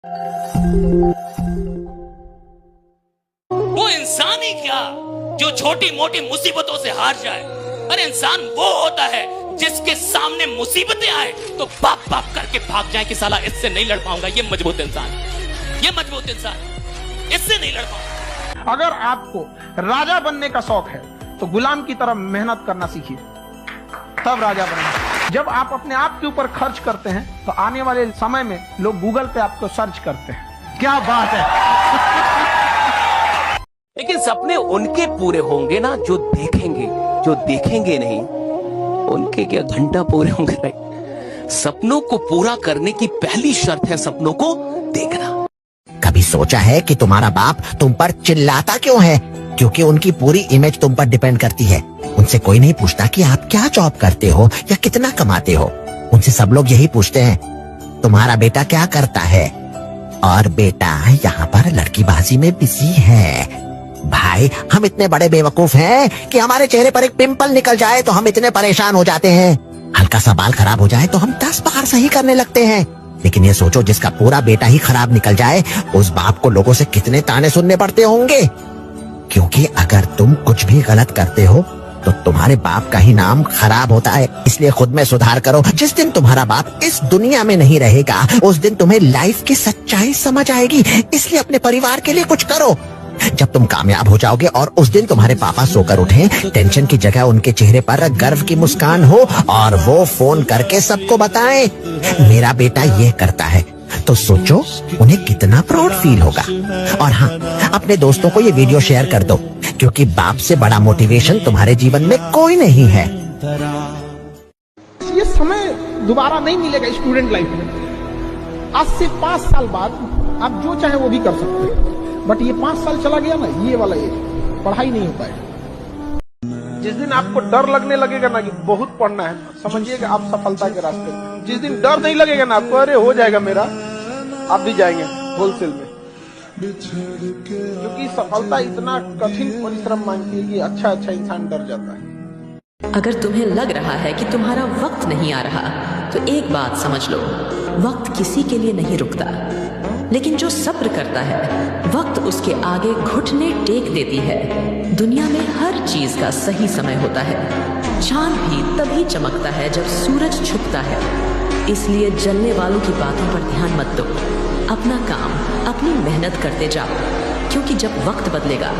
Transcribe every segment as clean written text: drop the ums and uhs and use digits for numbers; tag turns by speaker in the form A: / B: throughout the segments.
A: वो इंसान ही क्या जो छोटी मोटी मुसीबतों से हार जाए। अरे इंसान वो होता है जिसके सामने मुसीबतें आए तो बाप बाप करके भाग जाए कि साला इससे नहीं लड़ पाऊंगा। ये मजबूत इंसान, ये मजबूत इंसान, इससे नहीं लड़ पाऊंगा।
B: अगर आपको राजा बनने का शौक है तो गुलाम की तरह मेहनत करना सीखिए, तब राजा बनेंगे। जब आप अपने आप के ऊपर खर्च करते हैं तो आने वाले समय में लोग गूगल पे आपको सर्च करते हैं। क्या बात है।
C: लेकिन सपने उनके पूरे होंगे ना जो देखेंगे, जो देखेंगे नहीं उनके क्या घंटा पूरे होंगे। नहीं, सपनों को पूरा करने की पहली शर्त है सपनों को देखना।
D: कभी सोचा है कि तुम्हारा बाप तुम पर चिल्लाता क्यों है? क्योंकि उनकी पूरी इमेज तुम पर डिपेंड करती है। उनसे कोई नहीं पूछता कि आप क्या जॉब करते हो या कितना कमाते हो। उनसे सब लोग यही पूछते हैं तुम्हारा बेटा क्या करता है, और बेटा यहाँ पर लड़कीबाजी में बिजी है। भाई हम इतने बड़े बेवकूफ हैं कि हमारे चेहरे पर एक पिंपल निकल जाए तो हम इतने परेशान हो जाते हैं। हल्का सा बाल खराब हो जाए तो हम 10 बार सही करने लगते हैं। लेकिन ये सोचो जिसका पूरा बेटा ही खराब निकल जाए, उस बाप को लोगों से कितने ताने सुनने पड़ते होंगे। क्योंकि अगर तुम कुछ भी गलत करते हो तो तुम्हारे बाप का ही नाम खराब होता है। इसलिए खुद में सुधार करो। जिस दिन तुम्हारा बाप इस दुनिया में नहीं रहेगा उस दिन तुम्हें लाइफ की सच्चाई समझ आएगी। इसलिए अपने परिवार के लिए कुछ करो। जब तुम कामयाब हो जाओगे और उस दिन तुम्हारे पापा सोकर उठें, टेंशन की जगह उनके चेहरे पर गर्व की मुस्कान हो और वो फोन करके सबको बताएं मेरा बेटा ये करता है, तो सोचो उन्हें कितना प्राउड फील होगा। और हाँ, अपने दोस्तों को ये वीडियो शेयर कर दो, क्योंकि बाप से बड़ा मोटिवेशन तुम्हारे जीवन में कोई नहीं है।
B: ये समय दोबारा नहीं मिलेगा स्टूडेंट लाइफ में। आज से 5 साल बाद आप जो चाहे वो भी कर सकते हैं, बट ये 5 साल चला गया ना, ये वाला एज पढ़ाई नहीं होता है। जिस दिन आपको डर लगने लगेगा ना कि बहुत पढ़ना है, समझिए कि आप सफलता के रास्ते में। जिस दिन डर नहीं लगेगा ना आपको, अरे हो जाएगा मेरा, आप भी जाएंगे होलसेल में। क्योंकि सफलता इतना कठिन परिश्रम मांगती है कि अच्छा इंसान डर जाता है।
E: अगर तुम्हें लग रहा है कि तुम्हारा वक्त नहीं आ रहा तो एक बात समझ लो, वक्त किसी के लिए नहीं रुकता, लेकिन जो सब्र करता है वक्त उसके आगे घुटने टेक देती है। दुनिया में हर चीज का सही समय होता है। चांद भी तभी चमकता है जब सूरज छुपता है। इसलिए जलने वालों की बातों पर ध्यान मत दो, अपना काम अपनी मेहनत करते जाओ, क्योंकि जब वक्त बदलेगा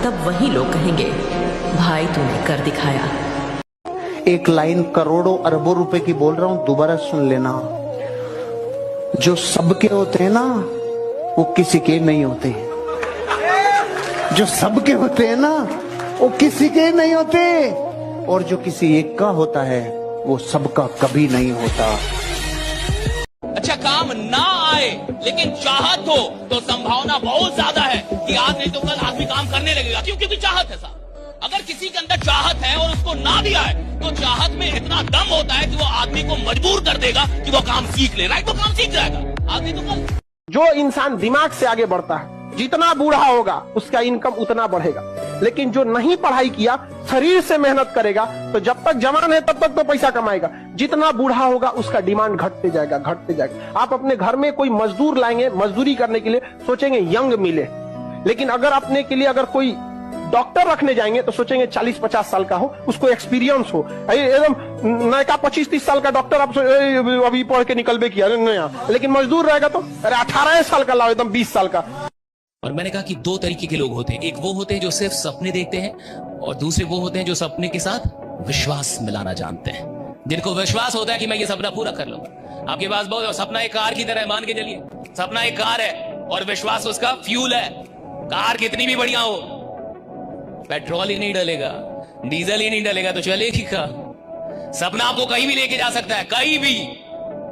E: तब वही लोग कहेंगे भाई तूने कर दिखाया।
F: एक लाइन करोड़ों अरबों रुपए की बोल रहा हूं, दोबारा सुन लेना। जो सबके होते हैं ना वो किसी के नहीं होते। जो सबके होते हैं ना वो किसी के नहीं होते, और जो किसी एक का होता है वो सबका कभी नहीं होता।
A: अच्छा काम ना आए लेकिन चाहत हो तो संभावना बहुत ज्यादा है कि आज नहीं तो कल आदमी काम करने लगेगा। क्यों? क्योंकि चाहत है साहब। अगर किसी के अंदर चाहत है और उसको ना भी आए तो चाहत में इतना दम होता है कि वो आदमी को मजबूर कर देगा कि वो काम सीख ले। राइट, वो काम सीख जाएगा आदमी तो कल।
B: जो इंसान दिमाग से आगे बढ़ता है, जितना बूढ़ा होगा उसका इनकम उतना बढ़ेगा। लेकिन जो नहीं पढ़ाई किया, शरीर से मेहनत करेगा, तो जब तक जवान है तब तक तो पैसा कमाएगा। जितना बूढ़ा होगा उसका डिमांड घटते जाएगा, घटते जाएगा। आप अपने घर में कोई मजदूर लाएंगे, मजदूरी करने के लिए सोचेंगे यंग मिले, लेकिन अगर अपने के लिए अगर कोई डॉक्टर रखने जाएंगे तो सोचेंगे 40-50 साल का हो, उसको एक्सपीरियंस हो। एकदम नया 25-30 साल का डॉक्टर आप अभी पढ़ के निकलबे किया नया, लेकिन मजदूर रहेगा तो अरे 18 साल का लाओ, एकदम 20 साल का।
A: और मैंने कहा कि 2 तरीके के लोग होते हैं। एक वो होते हैं जो सिर्फ सपने देखते हैं, और दूसरे वो होते हैं जो सपने के साथ विश्वास मिलाना जानते हैं। जिनको विश्वास होता है कि मैं ये सपना पूरा कर लूंगा। आपके पास बहुत सपना एक कार की तरह है, मान के चलिए सपना एक कार है और विश्वास उसका फ्यूल है। कार कितनी भी बढ़िया हो, पेट्रोल ही नहीं डलेगा, डीजल ही नहीं डलेगा तो चलेगी क्या? सपना आपको कहीं भी लेके जा सकता है, कहीं भी।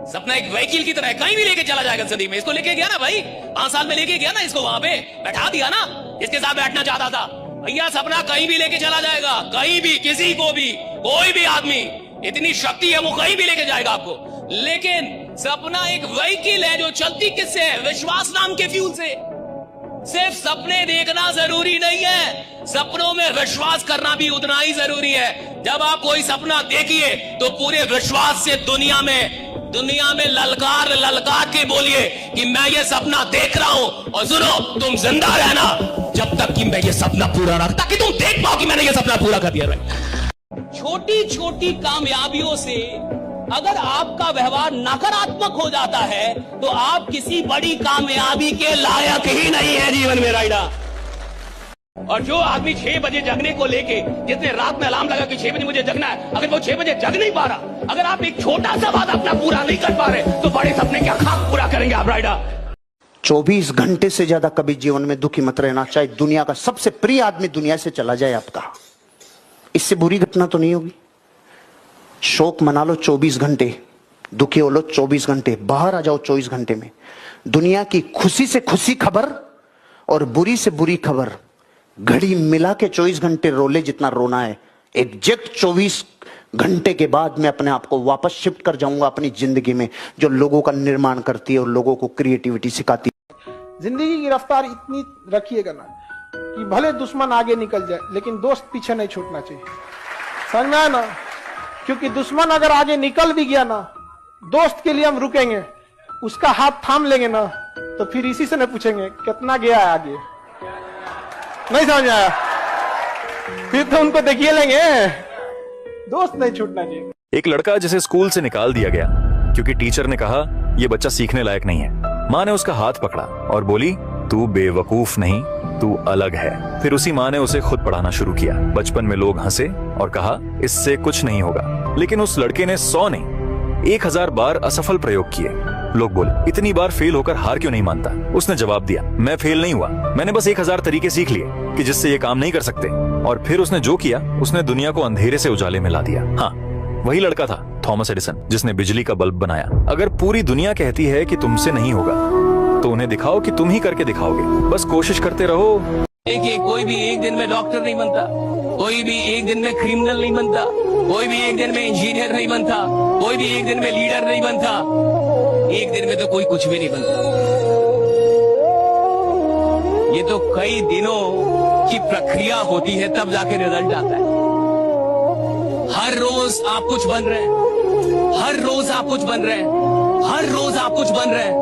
A: सपना एक व्हीकल की तरह है, कहीं भी लेके चला जाएगा जिंदगी में। इसको लेके गया ना भाई, 5 साल में लेके गया ना इसको, वहां पे बैठा दिया ना इसके साथ बैठना चाहता था। भैया सपना कहीं भी लेके चला जाएगा, कहीं भी, किसी को भी, कोई भी आदमी, इतनी शक्ति है वो कहीं भी लेके जाएगा आपको। लेकिन सपना एक व्हीकल है जो चलती किससे है? विश्वास नाम के फ्यूल से। सिर्फ सपने देखना जरूरी नहीं है, सपनों में विश्वास करना भी उतना ही जरूरी है। जब आप कोई सपना देखिए तो पूरे विश्वास से दुनिया में दुनिया में ललकार ललकार के बोलिए कि मैं ये सपना देख रहा हूं, और सुनो, तुम जिंदा रहना जब तक कि मैं ये सपना पूरा ना, ताकि तुम देख पाओ कि मैंने ये सपना पूरा कर दिया। छोटी छोटी कामयाबियों से अगर आपका व्यवहार नकारात्मक हो जाता है तो आप किसी बड़ी कामयाबी के लायक ही नहीं है जीवन में, राइडा। और जो आदमी 6 बजे जगने को लेके, जिसने रात में अलार्म लगा कि 6 बजे मुझे जगना है, अगर वो 6 बजे जग नहीं पा रहा, अगर आप एक छोटा सा बात अपना पूरा नहीं कर पा रहे, तो बड़े सपने क्या खाक पूरा करेंगे आप, राइडा।
F: 24 घंटे से ज्यादा कभी जीवन में दुखी मत रहना, चाहे दुनिया का सबसे प्रिय आदमी दुनिया से चला जाए आपका, इससे बुरी घटना तो नहीं होगी। शोक मना लो 24 घंटे, दुखी हो लो 24 घंटे, बाहर आ जाओ 24 घंटे में। दुनिया की खुशी से खुशी खबर और बुरी से बुरी खबर घड़ी मिला के 24 घंटे रोले जितना रोना है, एग्जैक्ट 24 घंटे के बाद मैं अपने आप को वापस शिफ्ट कर जाऊंगा अपनी जिंदगी में, जो लोगों का निर्माण करती है और लोगों को क्रिएटिविटी सिखाती है।
B: जिंदगी की रफ्तार इतनी रखिएगा ना कि भले दुश्मन आगे निकल जाए लेकिन दोस्त पीछे नहीं छूटना चाहिए, समझ में आया ना। क्योंकि दुश्मन अगर आगे निकल भी गया ना, दोस्त के लिए हम रुकेंगे, उसका हाथ थाम लेंगे ना, तो फिर इसी से न पूछेंगे कितना गया है आगे, नहीं समझ आया, फिर तो उनको देखिए लेंगे। दोस्त नहीं छूटना चाहिए।
G: एक लड़का जिसे स्कूल से निकाल दिया गया क्योंकि टीचर ने कहा यह बच्चा सीखने लायक नहीं है। माँ ने उसका हाथ पकड़ा और बोली, तू बेवकूफ नहीं, तू अलग है। फिर उसी माँ ने उसे खुद पढ़ाना शुरू किया। बचपन में लोग हंसे और कहा इससे कुछ नहीं होगा, लेकिन उस लड़के ने 100 नहीं 1000 बार असफल प्रयोग किए। लोग बोले, इतनी बार फेल होकर हार क्यों नहीं मानता? उसने जवाब दिया, मैं फेल नहीं हुआ, मैंने बस 1000 तरीके सीख लिए कि जिससे ये काम नहीं कर सकते। और फिर उसने जो किया, उसने दुनिया को अंधेरे से उजाले में ला दिया। हाँ, वही लड़का था थॉमस एडिसन, जिसने बिजली का बल्ब बनाया। अगर पूरी दुनिया कहती है कि तुमसे नहीं होगा, तो उन्हें दिखाओ कि तुम ही करके दिखाओगे। बस कोशिश करते रहो।
A: देखिए, कोई भी एक दिन में डॉक्टर नहीं बनता, कोई भी एक दिन में क्रिमिनल नहीं बनता, कोई भी एक दिन में इंजीनियर नहीं बनता, कोई भी एक दिन में लीडर नहीं बनता, एक दिन में तो कोई कुछ भी नहीं बनता। ये तो कई दिनों की प्रक्रिया होती है, तब जाके रिजल्ट आता है। हर रोज आप कुछ बन रहे हैं, हर रोज आप कुछ बन रहे हैं, हर रोज आप कुछ बन रहे हैं,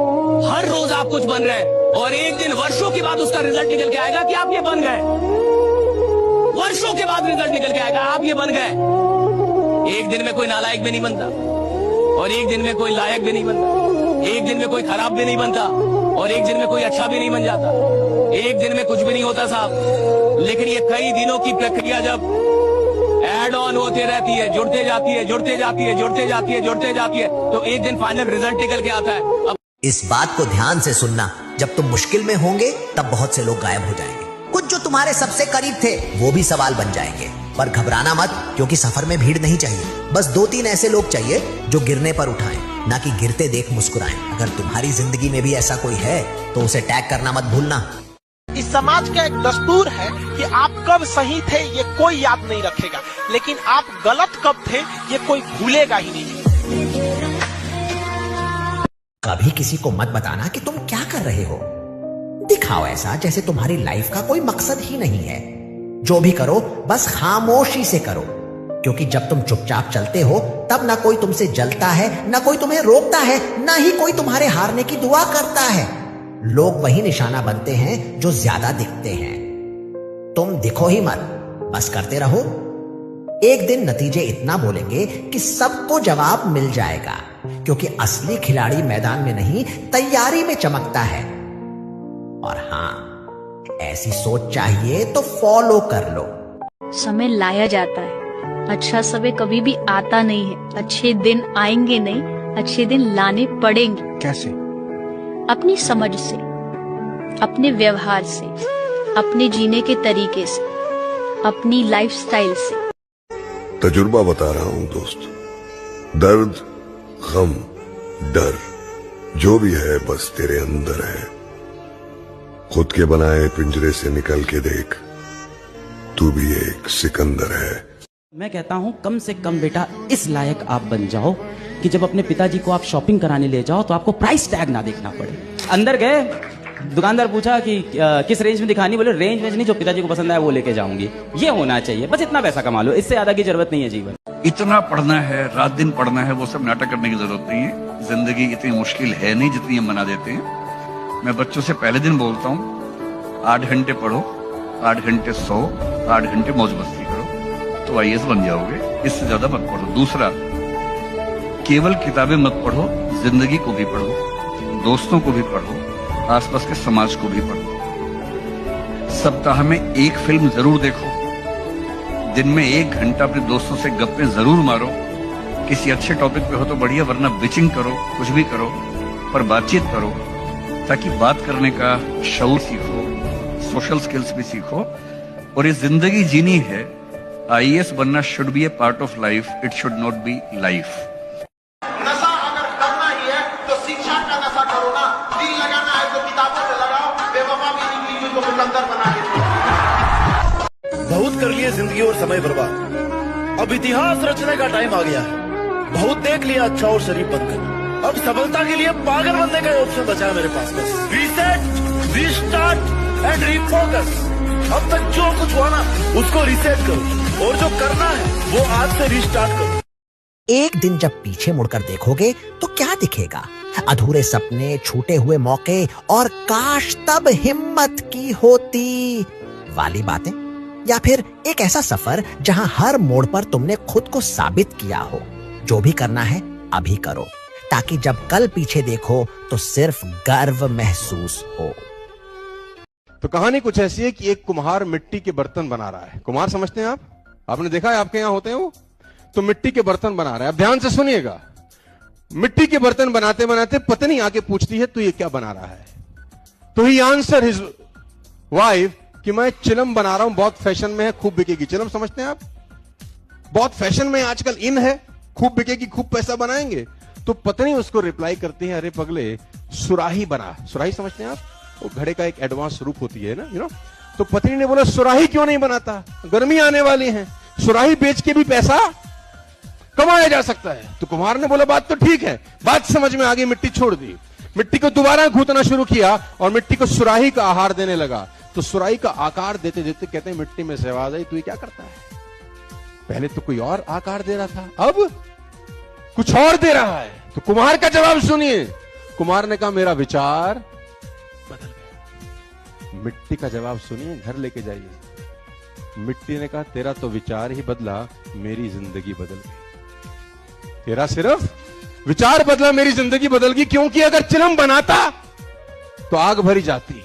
A: हर रोज आप कुछ बन रहे हैं, और एक दिन वर्षों के बाद उसका रिजल्ट निकल के आएगा कि आप ये बन गए। वर्षों के बाद रिजल्ट निकल के आएगा, आप ये बन गए। एक दिन में कोई नालायक भी नहीं बनता, और एक दिन में कोई लायक भी नहीं बनता, एक दिन में कोई खराब भी नहीं बनता, और एक दिन में कोई अच्छा भी नहीं बन जाता, एक दिन में कुछ भी नहीं होता साहब। लेकिन ये कई दिनों की प्रक्रिया जब एड ऑन होते रहती है, जुड़ते जाती है, जुड़ते जाती है, जुड़ते जाती है, जुड़ते जाती है, तो एक दिन फाइनल रिजल्ट निकल के आता है। अब
D: इस बात को ध्यान से सुनना, जब तुम मुश्किल में होंगे तब बहुत से लोग गायब हो जाएंगे। कुछ जो तुम्हारे सबसे करीब थे वो भी सवाल बन जाएंगे। पर घबराना मत, क्योंकि सफर में भीड़ नहीं चाहिए। बस 2-3 ऐसे लोग चाहिए जो गिरने पर उठाएं, ना कि गिरते देख मुस्कुराएं। अगर तुम्हारी जिंदगी में भी ऐसा कोई है तो उसे टैग करना मत भूलना।
B: इस समाज का एक दस्तूर है कि आप कब सही थे ये कोई याद नहीं रखेगा, लेकिन आप गलत कब थे ये कोई भूलेगा ही नहीं।
D: कभी किसी को मत बताना कि तुम क्या कर रहे हो। दिखाओ ऐसा जैसे तुम्हारी लाइफ का कोई मकसद ही नहीं है। जो भी करो बस खामोशी से करो, क्योंकि जब तुम चुपचाप चलते हो तब ना कोई तुमसे जलता है, ना कोई तुम्हें रोकता है, ना ही कोई तुम्हारे हारने की दुआ करता है। लोग वही निशाना बनते हैं जो ज्यादा दिखते हैं। तुम दिखो ही मत, बस करते रहो। एक दिन नतीजे इतना बोलेंगे कि सबको जवाब मिल जाएगा, क्योंकि असली खिलाड़ी मैदान में नहीं तैयारी में चमकता है। और हाँ, ऐसी सोच चाहिए तो फॉलो कर लो।
H: समय लाया जाता है, अच्छा समय कभी भी आता नहीं है। अच्छे दिन आएंगे नहीं, अच्छे दिन लाने पड़ेंगे।
F: कैसे?
H: अपनी समझ से, अपने व्यवहार से, अपने जीने के तरीके से, अपनी लाइफस्टाइल से।
I: तजुर्बा बता रहा हूं दोस्त, दर्द, गम, डर जो भी है बस तेरे अंदर है। खुद के बनाए पिंजरे से निकल के देख, तू भी एक सिकंदर है।
J: मैं कहता हूं कम से कम बेटा इस लायक आप बन जाओ कि जब अपने पिताजी को आप शॉपिंग कराने ले जाओ तो आपको प्राइस टैग ना देखना पड़े। अंदर गए, दुकानदार पूछा कि किस रेंज में दिखानी, बोले रेंज नहीं, जो पिताजी को पसंद आया वो लेके जाऊंगी। ये होना चाहिए, बस इतना पैसा कमा लो, इससे ज्यादा की जरूरत नहीं है जीवन।
K: इतना पढ़ना है, रात दिन पढ़ना है, वो सब नाटक करने की जरूरत नहीं है। जिंदगी इतनी मुश्किल है नहीं जितनी हम बना देते हैं। मैं बच्चों से पहले दिन बोलता हूँ 8 घंटे पढ़ो, 8 घंटे सो, 8 घंटे मौज मस्ती करो तो IAS बन जाओगे, इससे ज्यादा मत पढ़ो। दूसरा, केवल किताबें मत पढ़ो, जिंदगी को भी पढ़ो, दोस्तों को भी पढ़ो, आसपास के समाज को भी पढ़ो। सप्ताह में एक फिल्म जरूर देखो, दिन में 1 घंटा अपने दोस्तों से गप्पे जरूर मारो। किसी अच्छे टॉपिक पे हो तो बढ़िया, वरना बिचिंग करो, कुछ भी करो, पर बातचीत करो ताकि बात करने का शऊर सीखो, सोशल स्किल्स भी सीखो। और ये जिंदगी जीनी है, IAS बनना should be A part of life, it should not be life.
B: नशा अगर करना ही है तो शिक्षा का नशा करो ना, दिल लगाना है तो किताबों से लगाओ, बेवफा भी निकली जो मुकद्दर बना के।
L: बहुत कर लिए जिंदगी और समय बर्बाद, अब इतिहास रचने का टाइम आ गया है। बहुत देख लिया अच्छा और शरीफ बनकर, अब सफलता के लिए पागल बनने का ऑप्शन बचा है मेरे पास। बस रीसेट, रीस्टार्ट एंड रीफोकस। अब तक जो कुछ हुआ ना उसको रीसेट करो, और जो करना है वो आज से रीस्टार्ट करो।
D: एक दिन जब पीछे मुड़कर देखोगे तो क्या दिखेगा? अधूरे सपने, छूटे हुए मौके और काश तब हिम्मत की होती वाली बातें, या फिर एक ऐसा सफर जहां हर मोड़ पर तुमने खुद को साबित किया हो। जो भी करना है अभी करो, ताकि जब कल पीछे देखो तो सिर्फ गर्व महसूस हो।
M: तो कहानी कुछ ऐसी है कि एक कुम्हार मिट्टी के बर्तन बना रहा है। कुम्हार समझते हैं आप? आपने देखा है आपके यहां होते हैं वो? तो मिट्टी के बर्तन बना रहा है। अब ध्यान से सुनिएगा। मिट्टी के बर्तन बनाते बनाते पत्नी आके पूछती है, तू ये क्या बना रहा है? तो ही आंसर हिज वाइफ कि मैं चिलम बना रहा हूं, बहुत फैशन में है, खूब बिकेगी। चिलम समझते हैं आप? बहुत फैशन में आजकल इन है, खूब बिकेगी, खूब पैसा बनाएंगे। तो पत्नी उसको रिप्लाई करती है, अरे पगले सुराही बना। सुराही समझते हैं आप? वो घड़े का एक एडवांस रूप होती है ना, यू नो। तो पत्नी ने बोला सुराही क्यों नहीं बनाता, गर्मी आने वाली है, सुराही बेच के भी पैसा कमाया जा सकता है। तो कुम्हार ने बोला बात तो ठीक है, बात समझ में आ गई, मिट्टी छोड़ दी, मिट्टी को दोबारा गूंथना शुरू किया और मिट्टी को सुराही का आहार देने लगा। तो सुराही का आकार देते देते कहते हैं मिट्टी में से आवाज आई, तू ये क्या करता है? पहले तो कोई और आकार दे रहा था, अब कुछ और दे रहा है। तो कुम्हार का जवाब सुनिए। कुम्हार ने कहा मेरा विचार बदल गया। मिट्टी का जवाब सुनिए, घर लेके जाइए। मिट्टी ने कहा तेरा तो विचार ही बदला, मेरी जिंदगी बदल गई। तेरा सिर्फ विचार बदला, मेरी जिंदगी बदल गई। क्योंकि अगर चिलम बनाता तो आग भरी जाती,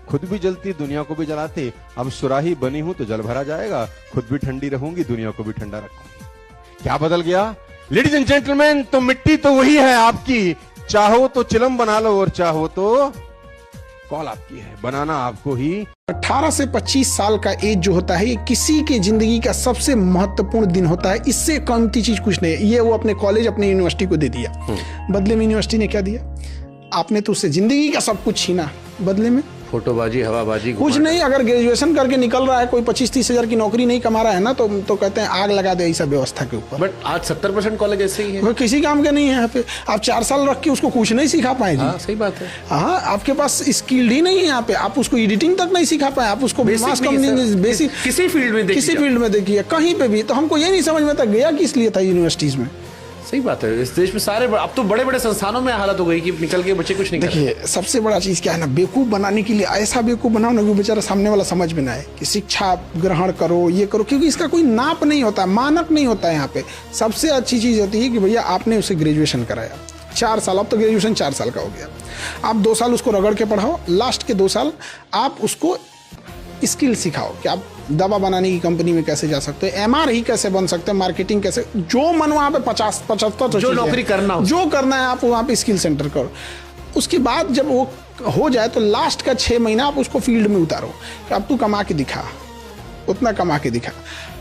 M: खुद भी जलती, दुनिया को भी जलाती। अब सुराही बनी हूं तो जल भरा जाएगा, खुद भी ठंडी रहूंगी, दुनिया को भी ठंडा रखूंगी। क्या बदल गया? लेडीज एंड जेंटलमैन, तो मिट्टी तो वही है आपकी, चाहो तो चिलम बना लो और चाहो तो कॉल आपकी है, बनाना आपको ही।
N: 18 से 25 साल का एज जो होता है, ये किसी की जिंदगी का सबसे महत्वपूर्ण दिन होता है। इससे कीमती चीज कुछ नहीं है। ये वो अपने कॉलेज, अपने यूनिवर्सिटी को दे दिया, बदले में यूनिवर्सिटी ने क्या दिया? आपने तो उससे जिंदगी का सब कुछ छीना, बदले में
O: फोटोबाजी, हवाबाजी,
N: कुछ नहीं। अगर ग्रेजुएशन करके निकल रहा है, कोई 25-30 हजार की नौकरी नहीं कमा रहा है ना, तो कहते हैं आग लगा दे ऐसा व्यवस्था के ऊपर।
O: बट आज 70% कॉलेज ऐसे ही है,
N: किसी काम के नहीं है यहाँ पे। आप 4 साल रख के उसको कुछ नहीं सिखा पाए।
O: हाँ, सही बात है।
N: हाँ, आपके पास स्किल्ड ही नहीं है यहाँ पे, आप उसको एडिटिंग तक नहीं सिखा पाए, आप उसको बेसिक
O: किसी फील्ड में
N: देखिए, कहीं पे भी। तो हमको ये नहीं समझ में आता गया किस लिए था यूनिवर्सिटीज में।
O: सही बात है। इस देश में सारे अब तो बड़े बड़े संस्थानों में हालत हो गई कि निकल के बच्चे कुछ नहीं कर रहे।
N: देखिए, सबसे बड़ा चीज क्या है ना, बेवकूफ बनाने के लिए ऐसा बेवकूफ बनाओ ना कि बेचारा सामने वाला समझ में ना आए कि शिक्षा ग्रहण करो, ये करो, क्योंकि इसका कोई नाप नहीं होता, मानक नहीं होता है यहाँ पे। सबसे अच्छी चीज होती है कि भैया आपने उसे ग्रेजुएशन कराया 4 साल, अब तो ग्रेजुएशन 4 साल का हो गया, आप 2 साल उसको रगड़ के पढ़ाओ, लास्ट के 2 साल आप उसको स्किल सिखाओ कि आप दवा बनाने की कंपनी में कैसे जा सकते हैं, MR कैसे बन सकते हैं, मार्केटिंग कैसे, जो मन वहाँ पे 50-75
O: जो नौकरी करना हो,
N: जो करना है आप वहाँ पे स्किल सेंटर करो। उसके बाद जब वो हो जाए तो लास्ट का 6 महीना आप उसको फील्ड में उतारो कि अब तू कमा के दिखा, उतना कमा के दिखा।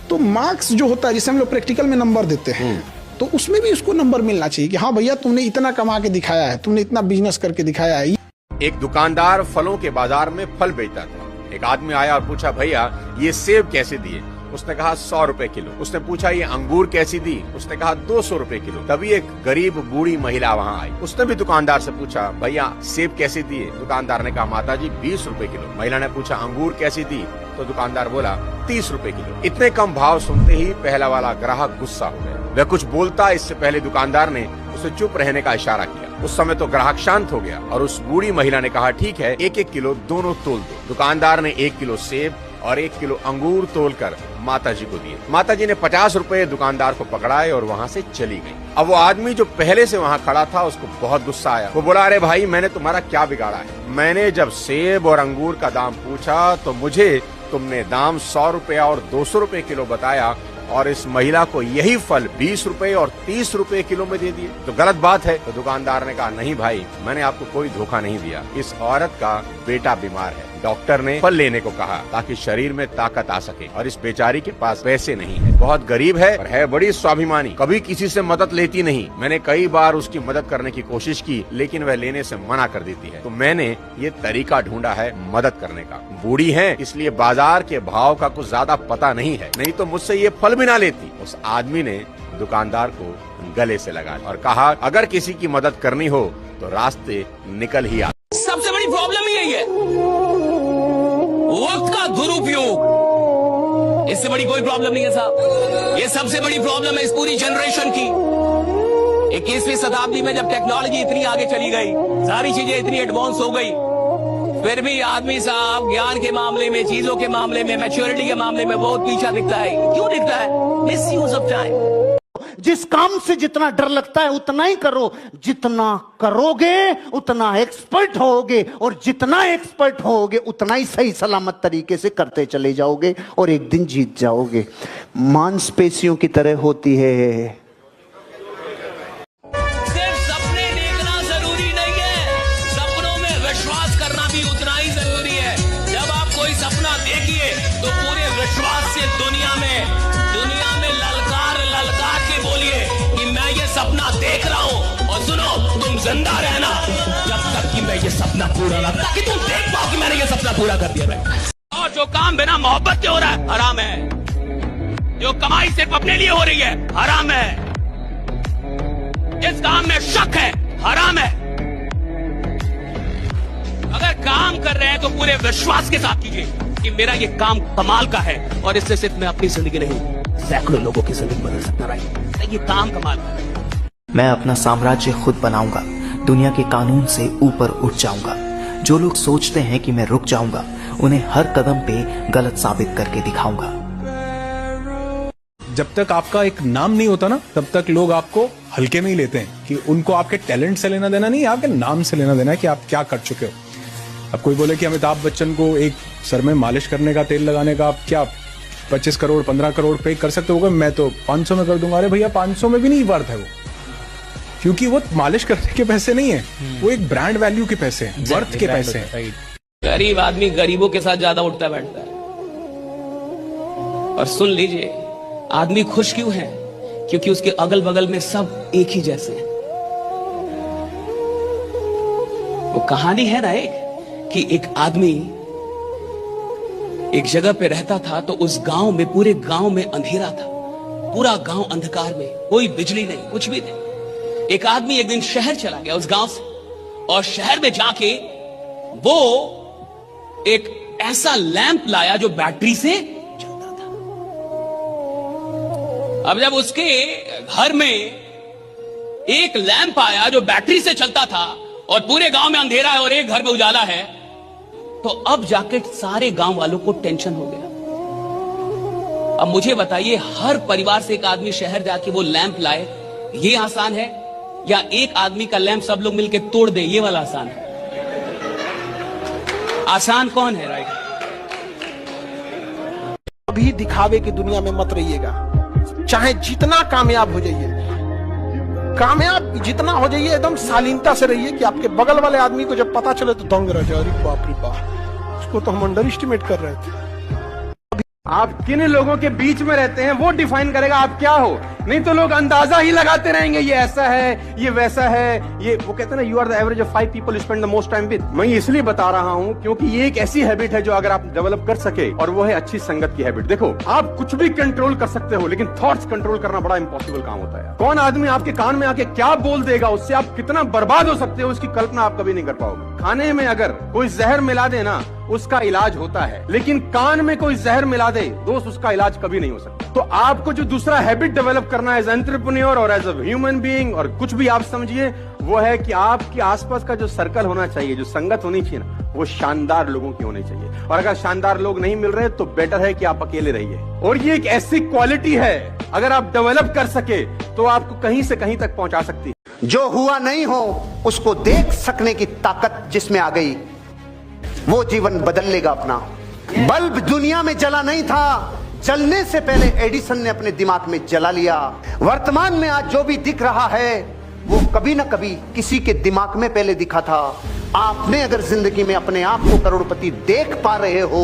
N: तो मार्क्स जो होता है, जिसे हम लोग प्रैक्टिकल में नंबर देते हैं, तो उसमें भी उसको नंबर मिलना चाहिए कि हाँ भैया तुमने इतना कमा के दिखाया है, तुमने इतना बिजनेस करके दिखाया है।
P: एक दुकानदार फलों के बाजार में फल बेचता था। एक आदमी आया और पूछा, भैया ये सेब कैसे दिए? उसने कहा 100 रुपए किलो। उसने पूछा ये अंगूर कैसी दी? उसने कहा 200 रुपए किलो। तभी एक गरीब बूढ़ी महिला वहाँ आई, उसने भी दुकानदार से पूछा, भैया सेब कैसे दिए? दुकानदार ने कहा, माता जी 20 रुपए किलो। महिला ने पूछा, अंगूर कैसी दी? तो दुकानदार बोला 30 रुपए किलो। इतने कम भाव सुनते ही पहला वाला ग्राहक गुस्सा हो गया। वह कुछ बोलता इससे पहले दुकानदार ने उस उसे चुप रहने का इशारा किया। उस समय तो ग्राहक शांत हो गया और उस बूढ़ी महिला ने कहा, ठीक है, 1-1 किलो दोनों तोल दो। दुकानदार ने 1 किलो सेब और 1 किलो अंगूर तोलकर माताजी को दिए। माताजी ने 50 रुपए दुकानदार को पकड़ाए और वहाँ से चली गई। अब वो आदमी जो पहले से वहाँ खड़ा था, उसको बहुत गुस्सा आया। वो बोला, अरे भाई, मैंने तुम्हारा क्या बिगाड़ा है? मैंने जब सेब और अंगूर का दाम पूछा तो मुझे तुमने दाम 100 रुपए और 200 रुपए किलो बताया और इस महिला को यही फल 20 रुपए और 30 रुपए किलो में दे दिए, तो गलत बात है। तो दुकानदार ने कहा, नहीं भाई, मैंने आपको कोई धोखा नहीं दिया। इस औरत का बेटा बीमार है, डॉक्टर ने फल लेने को कहा ताकि शरीर में ताकत आ सके, और इस बेचारी के पास पैसे नहीं है, बहुत गरीब है और है बड़ी स्वाभिमानी, कभी किसी से मदद लेती नहीं। मैंने कई बार उसकी मदद करने की कोशिश की, लेकिन वह लेने से मना कर देती है। तो मैंने ये तरीका ढूंढा है मदद करने का। बूढ़ी है, इसलिए बाजार के भाव का कुछ ज्यादा पता नहीं है, नहीं तो मुझसे ये फल भी ना लेती। उस आदमी ने दुकानदार को गले से लगा और कहा, अगर किसी की मदद करनी हो तो रास्ते निकल ही आ।
A: सबसे बड़ी प्रॉब्लम यही है, वक्त का दुरुपयोग। इससे बड़ी कोई प्रॉब्लम नहीं है साहब। ये सबसे बड़ी प्रॉब्लम है इस पूरी जनरेशन की। 21वीं शताब्दी में जब टेक्नोलॉजी इतनी आगे चली गई, सारी चीजें इतनी एडवांस हो गई, फिर भी आदमी साहब ज्ञान के मामले में, चीजों के मामले में, मैच्योरिटी के मामले में बहुत पीछा दिखता है। क्यों दिखता है? Misuse of time.
F: जिस काम से जितना डर लगता है उतना ही करो, जितना करोगे उतना एक्सपर्ट होगे, और जितना एक्सपर्ट होगे उतना ही सही सलामत तरीके से करते चले जाओगे और एक दिन जीत जाओगे। मांसपेशियों की तरह होती है।
A: सिर्फ सपने देखना जरूरी नहीं है, सपनों में विश्वास करना भी उतना ही जरूरी है। जब आप कोई सपना देखिए तो पूरे विश्वास से दुनिया में ललकार के बोलिए कि मैं ये सपना देख रहा हूं, और सुनो, तुम जिंदा रहना जब तक कि मैं ये सपना पूरा ना, ताकि तुम देख पाओ कि मैंने ये सपना पूरा कर दिया है। और जो काम बिना मोहब्बत के हो रहा है, हराम है। जो कमाई सिर्फ अपने लिए हो रही है, हराम है। जिस काम में शक है, हराम है। अगर काम कर रहे हैं तो पूरे विश्वास के साथ कीजिए कि मेरा ये काम कमाल का है, और इससे सिर्फ मैं अपनी जिंदगी नहीं, सैकड़ों लोगों की जिंदगी बदल सकता है। ये काम कमाल का है।
Q: मैं अपना साम्राज्य खुद बनाऊंगा, दुनिया के कानून से ऊपर उठ जाऊंगा। जो लोग सोचते हैं कि मैं रुक जाऊंगा, उन्हें हर कदम पे गलत साबित करके दिखाऊंगा।
R: जब तक आपका एक नाम नहीं होता ना, तब तक लोग आपको हल्के में ही लेते हैं, कि उनको आपके टैलेंट से लेना देना नहीं, आपके नाम से लेना देना है कि आप क्या कर चुके हो। अब कोई बोले कि अमिताभ बच्चन को एक सर में मालिश करने का, तेल लगाने का, आप क्या 25 करोड़ 15 करोड़ पे कर सकते हो? मैं तो 500 में कर दूंगा। अरे भैया, 500 में भी नहीं वर्थ है वो, क्योंकि वो मालिश करने के पैसे नहीं है, वो एक ब्रांड वैल्यू के पैसे हैं, वर्थ के पैसे हैं।
A: गरीब आदमी गरीबों के साथ ज्यादा उठता बैठता है। और सुन लीजिए, आदमी खुश क्यों है? क्योंकि उसके अगल बगल में सब एक ही जैसे हैं। वो कहानी है ना एक, कि एक आदमी एक जगह पे रहता था, तो उस गांव में, पूरे गांव में अंधेरा था, पूरा गांव अंधकार में, कोई बिजली नहीं, कुछ भी नहीं। एक आदमी एक दिन शहर चला गया उस गांव से, और शहर में जाके वो एक ऐसा लैंप लाया जो बैटरी से चलता था। अब जब उसके घर में एक लैंप आया जो बैटरी से चलता था, और पूरे गांव में अंधेरा है और एक घर में उजाला है, तो अब जाके सारे गांव वालों को टेंशन हो गया। अब मुझे बताइए, हर परिवार से एक आदमी शहर जाके वो लैंप लाए, ये आसान है, या एक आदमी का लैंप सब लोग मिलके तोड़ दे, ये वाला आसान है? आसान कौन है? राइट।
B: अभी दिखावे की दुनिया में मत रहिएगा। चाहे जितना कामयाब हो जाइए, कामयाब जितना हो जाइए, एकदम शालीनता से रहिए कि आपके बगल वाले आदमी को जब पता चले तो दंग रह जाए, अरे बाप रे बाप, उसको तो हम अंडर एस्टिमेट कर रहे थे।
S: आप किन लोगों के बीच में रहते हैं वो डिफाइन करेगा आप क्या हो। नहीं तो लोग अंदाजा ही लगाते रहेंगे, ये ऐसा है, ये वैसा है, ये वो कहते हैं ना, you are the average of 5 people spend the most time with. मैं इसलिए बता रहा हूं क्योंकि ये एक ऐसी हैबिट है जो अगर आप डेवलप कर सके, और वो है अच्छी संगत की हैबिट। देखो, आप कुछ भी कंट्रोल कर सकते हो, लेकिन थॉट्स कंट्रोल करना बड़ा इंपॉसिबल काम होता है। कौन आदमी आपके कान में आके क्या बोल देगा, उससे आप कितना बर्बाद हो सकते हो, उसकी कल्पना आप कभी नहीं कर पाओगे। खाने में अगर कोई जहर मिला देना उसका इलाज होता है, लेकिन कान में कोई जहर मिला दे दोस्त, उसका इलाज कभी नहीं हो सकता। तो आपको जो दूसरा हैबिट डेवलप करना है एज एंटरप्रेन्योर और एज अ ह्यूमन बीइंग, और कुछ भी आप समझिए, वो है कि आपके आसपास का जो सर्कल होना चाहिए, जो संगत होनी चाहिए ना, वो शानदार लोगों की होनी चाहिए। और अगर शानदार लोग नहीं मिल रहे तो बेटर है कि आप अकेले रहिए। और ये एक ऐसी क्वालिटी है, अगर आप डेवलप कर सके तो आपको कहीं से कहीं तक पहुंचा सकती है।
F: जो हुआ नहीं हो उसको देख सकने की ताकत जिसमें आ गई, वो जीवन बदल लेगा अपना। बल्ब दुनिया में जला नहीं था, जलने से पहले एडिसन ने अपने दिमाग में जला लिया। वर्तमान में आज जो भी दिख रहा है वो कभी ना कभी किसी के दिमाग में पहले दिखा था। आपने अगर जिंदगी में अपने आप को करोड़पति देख पा रहे हो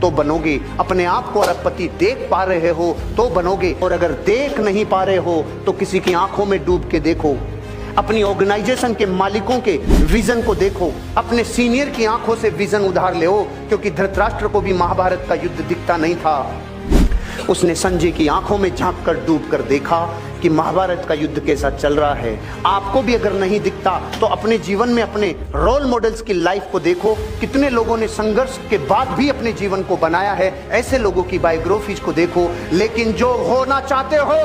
F: तो बनोगे, अपने आप को अरबपति देख पा रहे हो तो बनोगे, और अगर देख नहीं पा रहे हो तो किसी की आंखों में डूब के देखो, अपनी ऑर्गेनाइजेशन के मालिकों के विजन को देखो, अपने सीनियर की आंखों से विजन उधार ले, क्योंकि धृतराष्ट्र को भी महाभारत का युद्ध दिखता नहीं था। उसने संजय की आंखों में झांक कर डूब कर देखा कि महाभारत का युद्ध कैसा चल रहा है। आपको भी अगर नहीं दिखता तो अपने जीवन में अपने रोल मॉडल्स की लाइफ को देखो, कितने लोगों ने संघर्ष के बाद भी अपने जीवन को बनाया है, ऐसे लोगों की बायोग्राफीज को देखो। लेकिन जो होना चाहते हो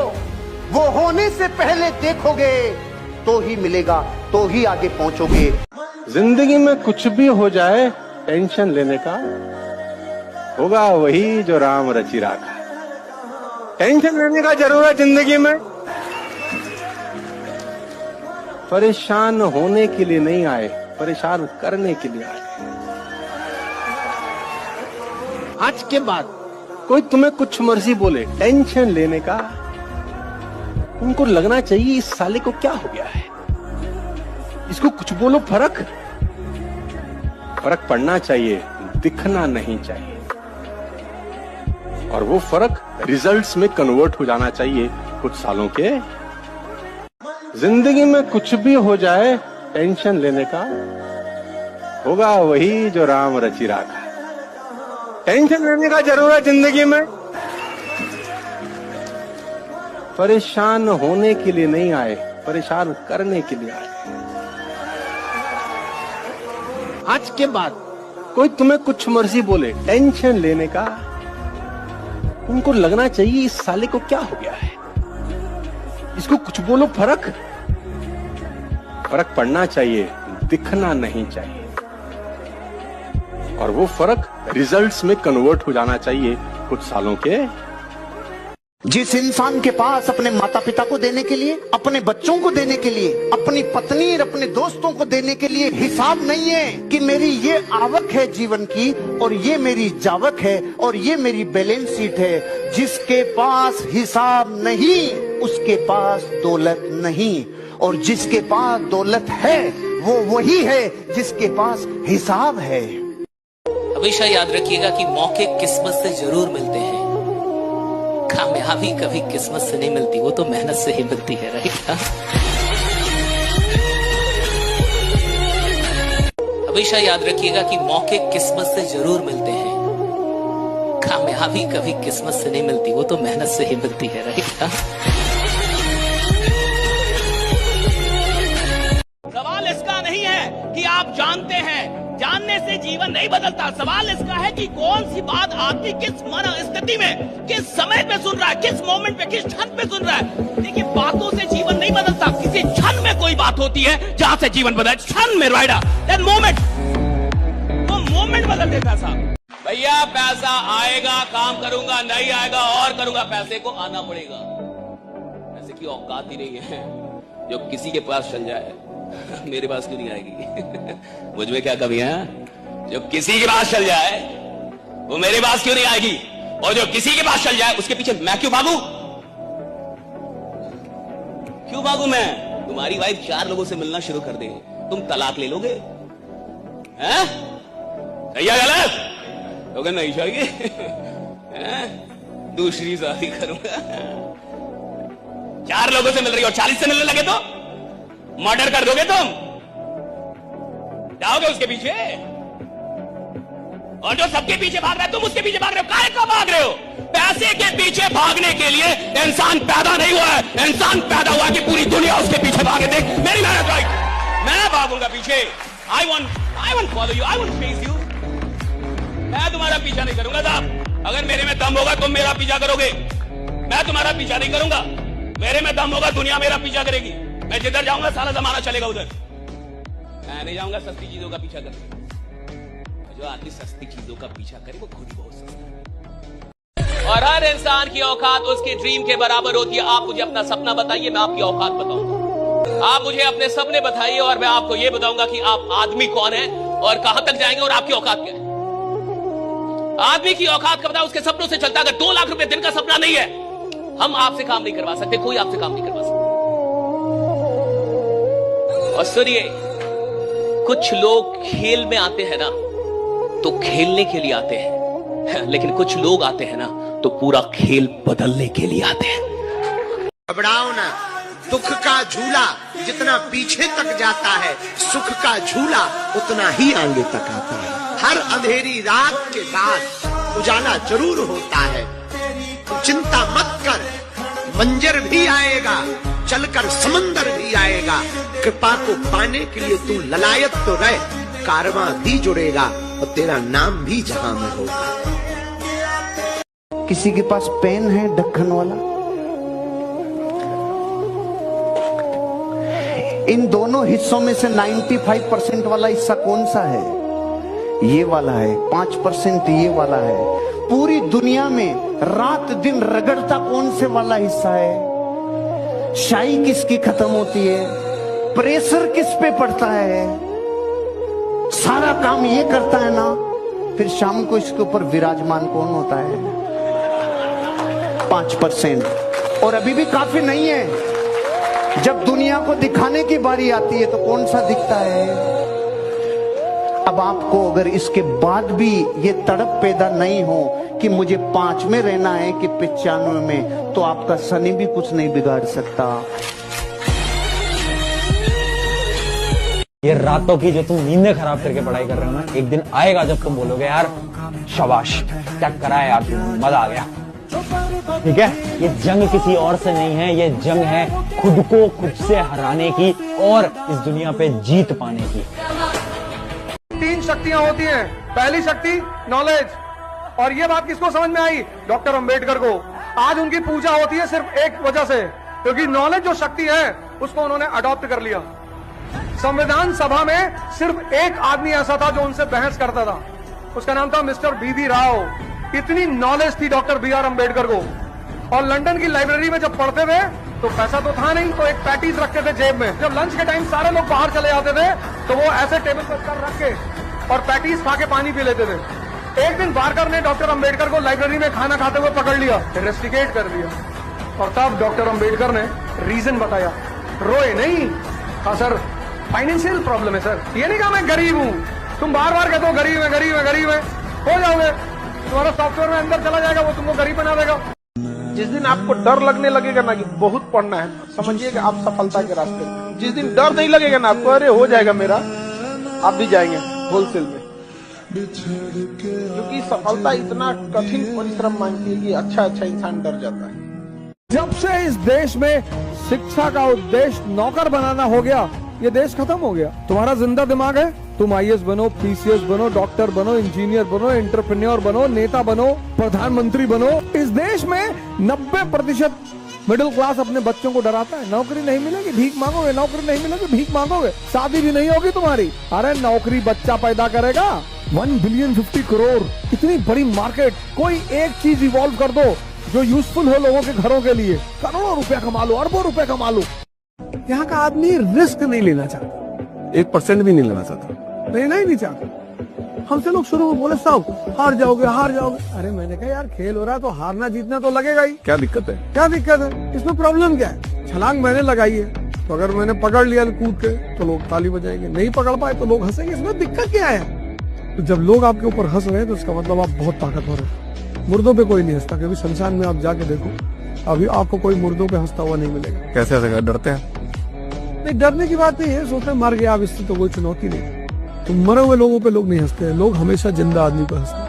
F: वो होने से पहले देखोगे तो ही मिलेगा, तो ही आगे पहुंचोगे।
S: जिंदगी में कुछ भी हो जाए, टेंशन लेने का होगा वही जो राम रचि राखा। टेंशन लेने का जरूरत जिंदगी में, परेशान होने के लिए नहीं आए, परेशान करने के लिए आए। आज के बाद कोई तुम्हें कुछ मर्जी बोले, टेंशन लेने का, उनको लगना चाहिए इस साले को क्या हो गया है, इसको कुछ बोलो, फर्क पड़ना चाहिए, दिखना नहीं चाहिए। और वो फर्क रिजल्ट्स में कन्वर्ट हो जाना चाहिए कुछ सालों के। जिंदगी में कुछ भी हो जाए, टेंशन लेने का होगा वही जो राम रचि राखा। टेंशन लेने का जरूरत जिंदगी में, परेशान होने के लिए नहीं आए, परेशान करने के लिए आए। आज के बाद कोई तुम्हें कुछ मर्जी बोले, टेंशन लेने का, उनको लगना चाहिए इस साले को क्या हो गया है, इसको कुछ बोलो, फर्क पड़ना चाहिए, दिखना नहीं चाहिए। और वो फर्क रिजल्ट्स में कन्वर्ट हो जाना चाहिए कुछ सालों के।
F: जिस इंसान के पास अपने माता पिता को देने के लिए, अपने बच्चों को देने के लिए, अपनी पत्नी और अपने दोस्तों को देने के लिए हिसाब नहीं है कि मेरी ये आवक है जीवन की और ये मेरी जावक है और ये मेरी बैलेंस शीट है, जिसके पास हिसाब नहीं उसके पास दौलत नहीं, और जिसके पास दौलत है वो वही है जिसके पास हिसाब है।
C: हमेशा याद रखिएगा कि मौके किस्मत से जरूर मिलते हैं, कामयाबी कभी किस्मत से नहीं मिलती, वो तो मेहनत से ही मिलती है, राइट। हमेशा याद रखिएगा कि मौके किस्मत से जरूर मिलते हैं, कामयाबी कभी किस्मत से नहीं मिलती, वो तो मेहनत से ही मिलती है, राइट।
A: सवाल इसका नहीं है कि आप जानते हैं, जानने से जीवन नहीं बदलता। सवाल इसका है कि कौन सी बात आदमी किस मन स्थिति में, किस समय पे सुन रहा है, किस मोमेंट पे, किस क्षण पे सुन रहा है। देखिए, बातों से जीवन नहीं बदलता, किसी क्षण में कोई बात होती है जहां से जीवन बदले, क्षण में, राइडा, दैट मोमेंट, वो मोमेंट बदल देता है साहब। भैया पैसा आएगा, काम करूंगा, नहीं आएगा और करूंगा, पैसे को आना पड़ेगा। पैसे की औकात ही नहीं है, जो किसी के पास चल जाए मेरे पास क्यों नहीं आएगी मुझ में क्या कमी है? जो किसी के पास चल जाए वो मेरे पास क्यों नहीं आएगी, और जो किसी के पास चल जाए उसके पीछे मैं क्यों भागूं? क्यों भागूं मैं? तुम्हारी वाइफ 4 लोगों से मिलना शुरू कर दे, तुम तलाक ले लोगे? हैं? सही है गलत? लोगे नहीं चाहिए दूसरी शादी करूंगा। 4 लोगों से मिल रही हो, 40 से मिलने लगे तो मर्डर कर दोगे तुम, जाओगे उसके पीछे। और जो सबके पीछे भाग रहा है तुम उसके पीछे भाग रहे हो, काहे का भाग रहे हो? पैसे के पीछे भागने के लिए इंसान पैदा नहीं हुआ है, इंसान पैदा हुआ कि पूरी दुनिया उसके पीछे भागे। देख मेरी मेहनत, राइट, मैं भागूंगा पीछे। I won't follow you, I won't chase you, नहीं करूंगा साहब। अगर मेरे में दम होगा तुम मेरा पीछा करोगे, मैं तुम्हारा पीछा नहीं करूंगा। मेरे में दम होगा दुनिया मेरा पीछा करेगी। मैं जिधर जाऊंगा सारा जमाना चलेगा उधर। मैं नहीं जाऊंगा सस्ती चीजों का पीछा करने। जो आदमी सस्ती चीजों का पीछा करे वो खुद ही बहुत सस्ता है। और हर इंसान की औकात उसके ड्रीम के बराबर होती है। आप मुझे अपना सपना बताइए, मैं आपकी औकात बताऊंगा। आप मुझे अपने सपने बताइए और मैं आपको यह बताऊंगा कि आप आदमी कौन है और कहां तक जाएंगे और आपकी औकात क्या है। आदमी की औकात का पता उसके सपनों से चलता। अगर 2 लाख रुपए दिन का सपना नहीं है, हम आपसे काम नहीं करवा सकते, कोई आपसे काम नहीं करवा सकता। और सुनिए, कुछ लोग खेल में आते हैं ना तो खेलने के लिए आते हैं, लेकिन कुछ लोग आते हैं ना तो पूरा खेल बदलने के लिए आते हैं।
T: घबराओ ना, दुख का झूला जितना पीछे तक जाता है, सुख का झूला उतना ही आगे तक आता है। हर अंधेरी रात के बाद उजाला जरूर होता है। तो चिंता मत कर, मंजर भी आएगा, चलकर समंदर भी आएगा। कृपा को पाने के लिए तू ललायत तो रहे, कारवां भी जुड़ेगा और तेरा नाम भी जहां में होगा।
F: किसी के पास पेन है ढक्कन वाला? इन दोनों हिस्सों में से 95% वाला हिस्सा कौन सा है? ये वाला है। 5% ये वाला है। पूरी दुनिया में रात दिन रगड़ता कौन से वाला हिस्सा है? शाई किसकी खत्म होती है? प्रेशर किस पे पड़ता है? सारा काम ये करता है ना, फिर शाम को इसके ऊपर विराजमान कौन होता है? 5%। और अभी भी काफी नहीं है। जब दुनिया को दिखाने की बारी आती है तो कौन सा दिखता है? अब आपको अगर इसके बाद भी ये तड़प पैदा नहीं हो कि मुझे 5 में रहना है कि 95 में, तो आपका शनि भी कुछ नहीं बिगाड़ सकता।
U: ये रातों की जो तुम नींदें खराब करके पढ़ाई कर रहे हो ना, एक दिन आएगा जब तुम बोलोगे यार शाबाश, क्या करा है यार तुमने, मजा आ गया। ठीक है, ये जंग किसी और से नहीं है, ये जंग है खुद को खुद से हराने की और इस दुनिया पे जीत पाने की।
S: 3 शक्तियां होती हैं। पहली शक्ति नॉलेज। और ये बात किसको समझ में आई? डॉक्टर अंबेडकर को। आज उनकी पूजा होती है सिर्फ एक वजह से, क्योंकि नॉलेज जो शक्ति है उसको उन्होंने अडॉप्ट कर लिया। संविधान सभा में सिर्फ एक आदमी ऐसा था जो उनसे बहस करता था, उसका नाम था मिस्टर बीबी राव। इतनी नॉलेज थी डॉक्टर बी आर अम्बेडकर को। और लंदन की लाइब्रेरी में जब पढ़ते थे तो पैसा तो था नहीं, तो एक पैटीज रखते थे जेब में। जब लंच के टाइम सारे लोग बाहर चले जाते थे तो वो ऐसे टेबल पर सर रख के और पैटीज खा के पानी पी लेते थे। एक दिन बारकर ने डॉक्टर अंबेडकर को लाइब्रेरी में खाना खाते हुए पकड़ लिया, इन्वेस्टिगेट कर दिया। और तब डॉक्टर अंबेडकर ने रीजन बताया। रोए नहीं, हाँ सर फाइनेंशियल प्रॉब्लम है सर। ये नहीं कहा मैं गरीब हूं। तुम बार बार कहते हो गरीब है गरीब है गरीब है, हो जाओगे, तुम्हारा सॉफ्टवेयर में अंदर चला जाएगा, वो तुमको गरीब बना देगा।
B: जिस दिन आपको डर लगने लगेगा ना कि बहुत पढ़ना है, समझिए कि आप सफलता के रास्ते में। जिस दिन डर नहीं लगेगा ना आपको, अरे हो जाएगा मेरा, आप भी जाएंगे होलसेल में। क्योंकि सफलता इतना कठिन परिश्रम मांगती है कि अच्छा इंसान डर जाता है।
V: जब से इस देश में शिक्षा का उद्देश्य नौकर बनाना हो गया, ये देश खत्म हो गया। तुम्हारा जिंदा दिमाग है, तुम आईएएस बनो, पीसीएस बनो, डॉक्टर बनो, इंजीनियर बनो, एंटरप्रेन्योर बनो, नेता बनो, प्रधानमंत्री बनो। इस देश में 90% मिडिल क्लास अपने बच्चों को डराता है, नौकरी नहीं मिलेगी भीख मांगोगे, नौकरी नहीं मिलेगी भीख मांगोगे, शादी भी नहीं होगी तुम्हारी। अरे नौकरी बच्चा पैदा करेगा। 1 बिलियन 50 करोड़, इतनी बड़ी मार्केट। कोई एक चीज इवॉल्व कर दो जो यूजफुल हो लोगों के घरों के लिए, करोड़ों रुपया कमा लो, अरबों रुपया कमा लो।
S: यहाँ का आदमी रिस्क नहीं लेना चाहता, 1% भी नहीं लेना चाहता, लेना ही नहीं चाहता। हमसे लोग शुरू में बोले साहब हार जाओगे हार जाओगे। अरे मैंने कहा यार खेल हो रहा है तो हारना जीतना तो लगेगा ही।
R: क्या दिक्कत है?
S: क्या दिक्कत है? इसमें प्रॉब्लम क्या है? छलांग मैंने लगाई है, तो अगर मैंने पकड़ लिया कूद के तो लोग ताली बजाएंगे, नहीं पकड़ पाए तो लोग हंसेंगे। इसमें दिक्कत क्या है? तो जब लोग आपके ऊपर हंस रहे हैं तो इसका मतलब आप बहुत ताकतवर है। मुर्दों पे कोई नहीं हंसता, क्योंकि शमशान में आप जाके देखो अभी आपको कोई मुर्दों पे हंसता हुआ नहीं मिलेगा।
R: कैसे हंसेगा? डरते हैं?
S: नहीं, डरने की बात नहीं है, सोचते मर गया अब इससे तो कोई चुनौती नहीं। तो मरे हुए लोगों पे लोग नहीं हंसते हैं, लोग हमेशा जिंदा आदमी पे हंसते हैं।